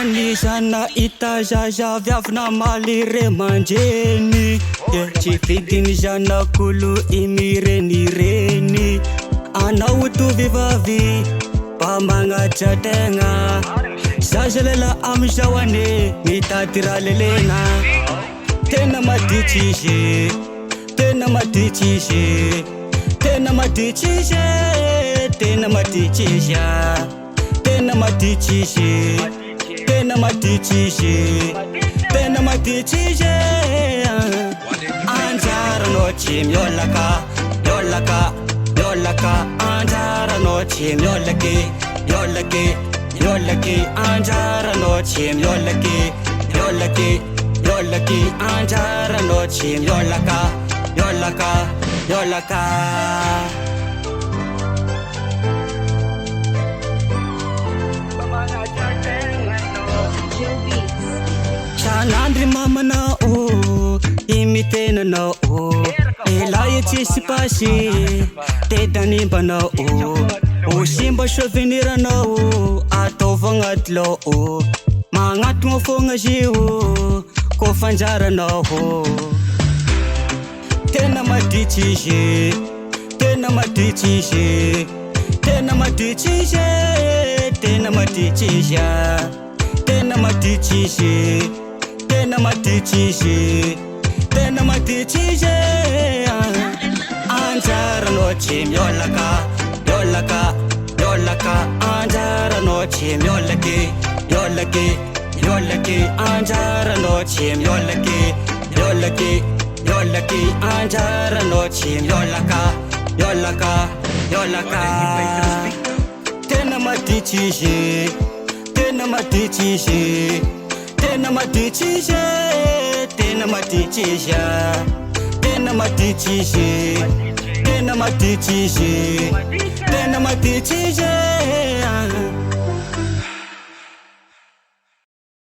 Anisana itajaja viavina malire manjeni Tsy vidiny zanak'olo imirenireny Anao tovivavy mba magnatra tegna Zaza lela amizao ane mitady raha lelena Tena maditsy izy, tena maditsy izy Tena maditsy izy, tena maditsy izy Tena maditsy izy, tena maditsy izy Tena maditsy izy Anjaranao tsy miolaka, miolaka, miolaka Anjaranao tsy miolaky, miolaky, miolaky Anjaranao tsy miolaky, miolaky, miolaky Anjaranao tsy miolaka, miolaka, miolaka Sanandry mamanao, imitenanao Elahy tsisy pasy, tedanimbanao Simba souveniranao, ataova agnaty lao Magnatogna fogna zio, ko fanjaranao Tena maditsy izy, tena maditsy izy Tena maditsy izy, tena maditsy izy Tena maditsy izy, tena maditsy izy Tena maditsy izy Anjaranao tsy miolaka, miolaka, miolaka Anjaranao tsy miolaky, miolaky, miolaky Anjaranao tsy miolaky, miolaky, miolaky Anjaranao tsy miolaka, miolaka, miolaka Tena maditsy izy, tena maditsy izy Tena maditsy izy, tena maditsy izy Tena maditsy izy, tena maditsy izy Tena maditsy izy